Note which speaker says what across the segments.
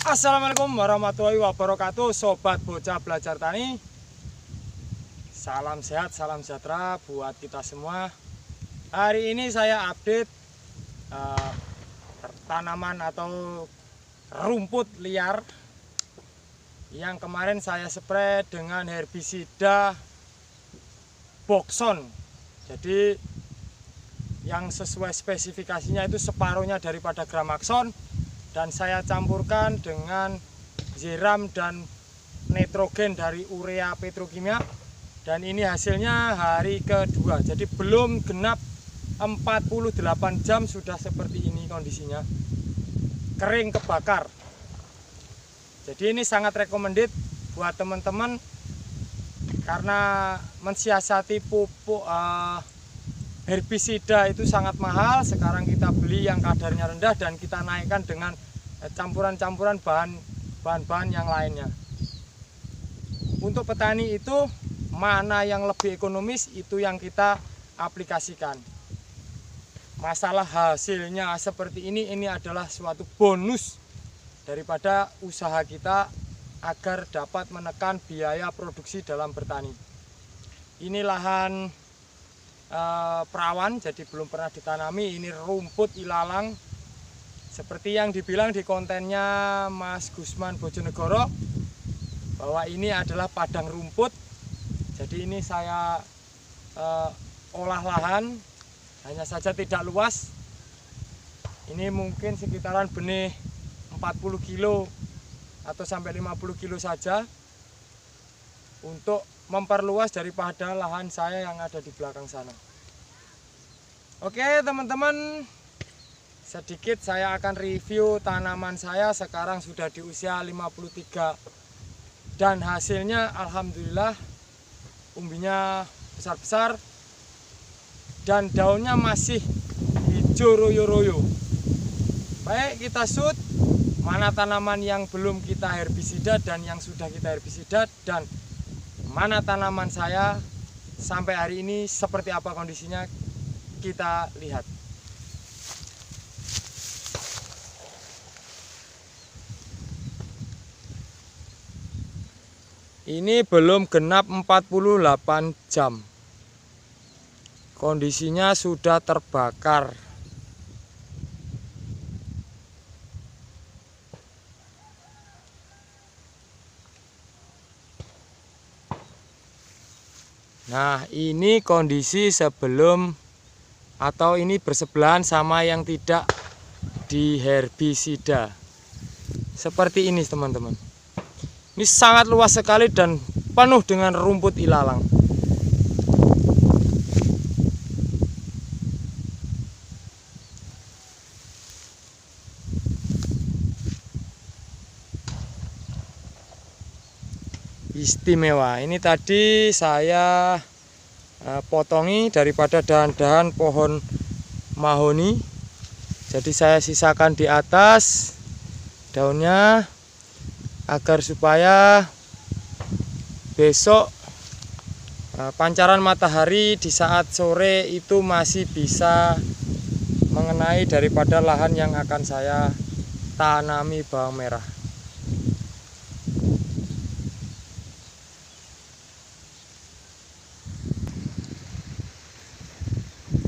Speaker 1: Assalamualaikum warahmatullahi wabarakatuh, sobat bocah belajar tani. Salam sehat, salam sejahtera buat kita semua. Hari ini saya update tanaman atau rumput liar yang kemarin saya spray dengan herbisida Boxon. Jadi yang sesuai spesifikasinya itu separuhnya daripada Gramaxon, dan saya campurkan dengan Zeram dan nitrogen dari urea petrokimia, dan ini hasilnya hari kedua. Jadi belum genap 48 jam sudah seperti ini kondisinya, kering kebakar. Jadi ini sangat recommended buat teman-teman karena mensiasati pupuk herbisida itu sangat mahal. Sekarang kita beli yang kadarnya rendah dan kita naikkan dengan campuran-campuran bahan-bahan yang lainnya. Untuk petani itu mana yang lebih ekonomis itu yang kita aplikasikan. Masalah hasilnya seperti ini adalah suatu bonus daripada usaha kita agar dapat menekan biaya produksi dalam bertani. Ini lahan perawan, jadi belum pernah ditanami. Ini rumput ilalang seperti yang dibilang di kontennya Mas Gusman Bojonegoro bahwa ini adalah padang rumput. Jadi ini saya olah lahan, hanya saja tidak luas. Ini mungkin sekitaran benih 40 kilo atau sampai 50 kilo saja untuk memperluas daripada lahan saya yang ada di belakang sana. Oke teman-teman, sedikit saya akan review tanaman saya. Sekarang sudah di usia 53 dan hasilnya alhamdulillah umbinya besar-besar dan daunnya masih hijau royo-royo. Baik, kita shoot mana tanaman yang belum kita herbisida dan yang sudah kita herbisida, dan mana tanaman saya sampai hari ini seperti apa kondisinya, kita lihat. Ini belum genap 48 jam. Kondisinya sudah terbakar. Nah, ini kondisi sebelum atau ini bersebelahan sama yang tidak di herbisida. Seperti ini teman-teman. Ini sangat luas sekali dan penuh dengan rumput ilalang. Istimewa. Ini tadi saya potongi daripada dahan-dahan pohon mahoni. Jadi saya sisakan di atas daunnya agar supaya besok pancaran matahari di saat sore itu masih bisa mengenai daripada lahan yang akan saya tanami bawang merah.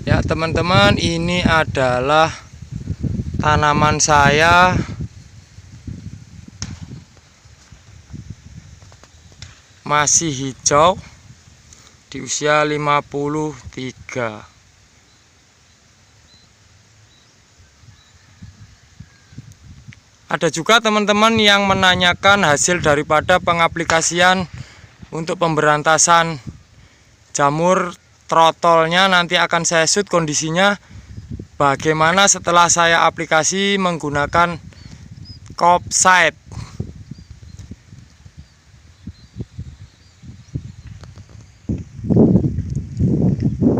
Speaker 1: Ya teman-teman, ini adalah tanaman saya masih hijau di usia 53. Ada juga teman-teman yang menanyakan hasil daripada pengaplikasian untuk pemberantasan jamur trotolnya. Nanti akan saya shoot kondisinya bagaimana setelah saya aplikasi menggunakan Kopside.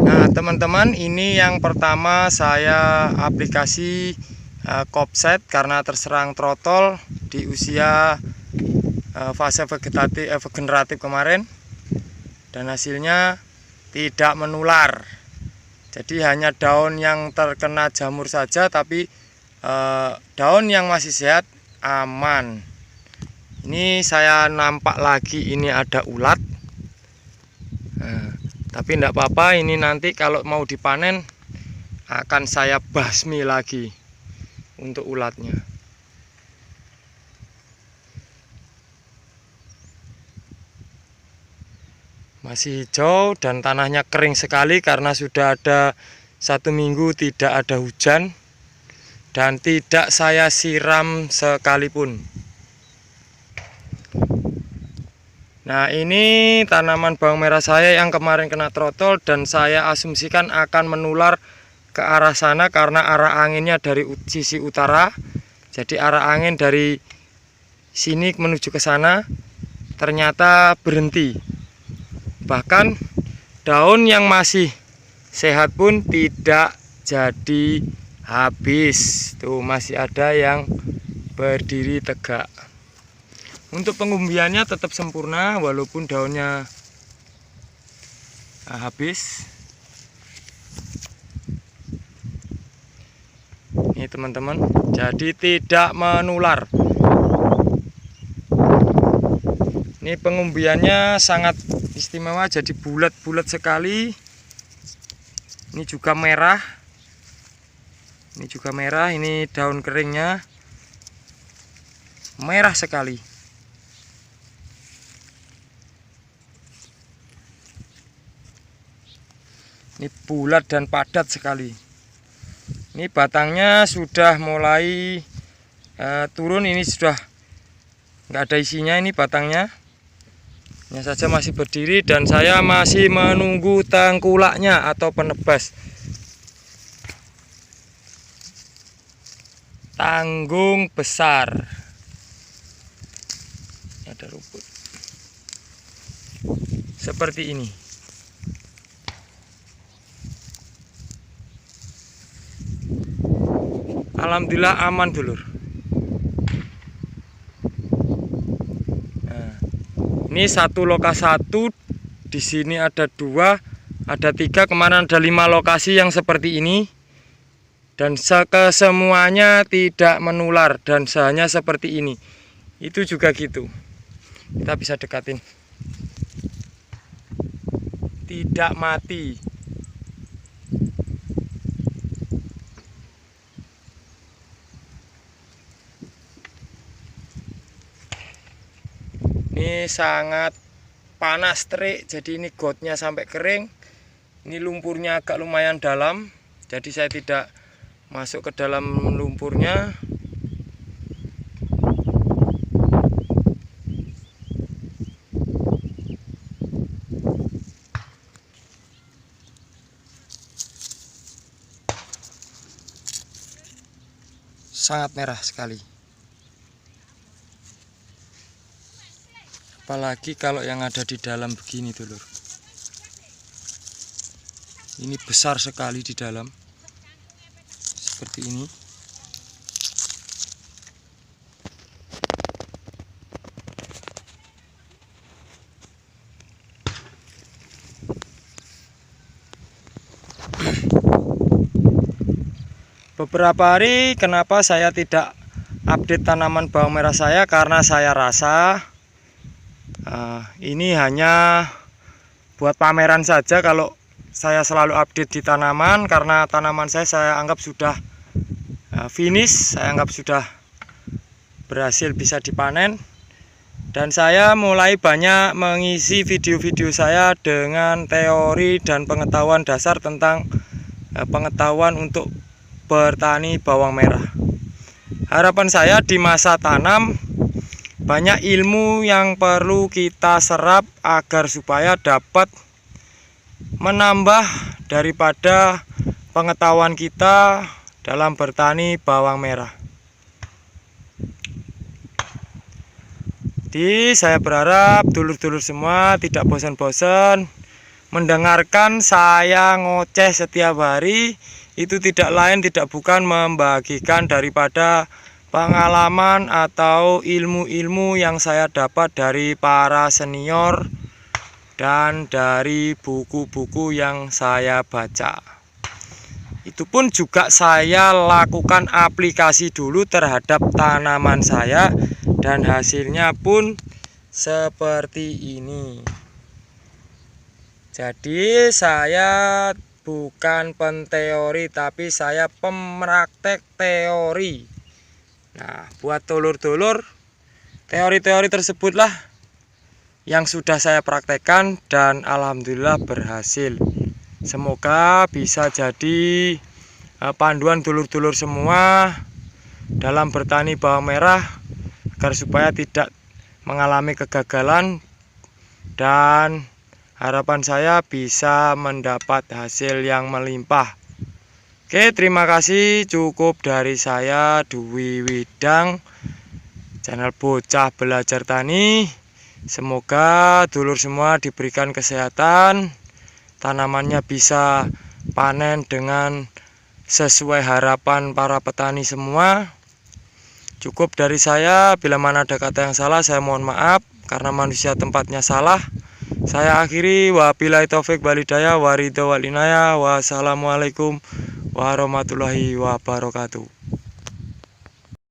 Speaker 1: Nah teman-teman, ini yang pertama saya aplikasi Kopside karena terserang trotol di usia fase generatif kemarin, dan hasilnya tidak menular. Jadi hanya daun yang terkena jamur saja, tapi daun yang masih sehat aman. Ini saya nampak lagi ini ada ulat. Nah, tapi tidak apa-apa, ini nanti kalau mau dipanen akan saya basmi lagi untuk ulatnya. Masih hijau dan tanahnya kering sekali karena sudah ada 1 minggu tidak ada hujan dan tidak saya siram sekalipun. Nah, ini tanaman bawang merah saya yang kemarin kena trotol dan saya asumsikan akan menular ke arah sana karena arah anginnya dari sisi utara. Jadi arah angin dari sini menuju ke sana ternyata berhenti. Bahkan daun yang masih sehat pun tidak jadi habis. Tuh masih ada yang berdiri tegak. Untuk pengumbiannya tetap sempurna walaupun daunnya habis. Ini teman-teman, jadi tidak menular. Ini pengumbiannya sangat istimewa, jadi bulat-bulat sekali. Ini juga merah. Ini juga merah, ini daun keringnya merah sekali. Ini bulat dan padat sekali. Ini batangnya sudah mulai turun, ini sudah nggak ada isinya ini batangnya. Hanya saja masih berdiri dan saya masih menunggu tengkulaknya atau penebas. Tanggung besar. Ada rumput. Seperti ini. Alhamdulillah aman, dulur. Nah, ini satu lokasi satu, di sini ada 2, ada 3, kemarin ada 5 lokasi yang seperti ini. Dan kesemuanya tidak menular dan hanya seperti ini. Itu juga gitu. Kita bisa dekatin. Tidak mati. Ini sangat panas terik, jadi ini gotnya sampai kering. Ini lumpurnya agak lumayan dalam, jadi saya tidak masuk ke dalam lumpurnya. Sangat merah sekali. Apalagi kalau yang ada di dalam begini, dulur. Ini besar sekali di dalam. Seperti ini. Beberapa hari kenapa saya tidak update tanaman bawang merah saya, karena saya rasa ini hanya buat pameran saja. Kalau saya selalu update di tanaman, karena tanaman saya anggap sudah finish, saya anggap sudah berhasil bisa dipanen. Dan saya mulai banyak mengisi video-video saya dengan teori dan pengetahuan dasar tentang pengetahuan untuk bertani bawang merah. Harapan saya di masa tanam banyak ilmu yang perlu kita serap agar supaya dapat menambah daripada pengetahuan kita dalam bertani bawang merah. Jadi saya berharap dulur-dulur semua tidak bosan-bosan mendengarkan saya ngoceh setiap hari. Itu tidak lain tidak bukan membagikan daripada pengalaman atau ilmu-ilmu yang saya dapat dari para senior dan dari buku-buku yang saya baca. Itu pun juga saya lakukan aplikasi dulu terhadap tanaman saya, dan hasilnya pun seperti ini. Jadi saya bukan penteori, tapi saya pemraktek teori. Nah, buat dulur-dulur, teori-teori tersebutlah yang sudah saya praktekkan dan alhamdulillah berhasil. Semoga bisa jadi panduan dulur-dulur semua dalam bertani bawang merah, agar supaya tidak mengalami kegagalan, dan harapan saya bisa mendapat hasil yang melimpah. Oke, terima kasih. Cukup dari saya, Dwi Widang, channel Bocah Belajar Tani. Semoga dulur semua diberikan kesehatan, tanamannya bisa panen dengan sesuai harapan para petani semua. Cukup dari saya. Bila mana ada kata yang salah, saya mohon maaf, karena manusia tempatnya salah. Saya akhiri, wabillahi taufik walhidayah, waridho walinaya, wassalamualaikum warahmatullahi wabarakatuh.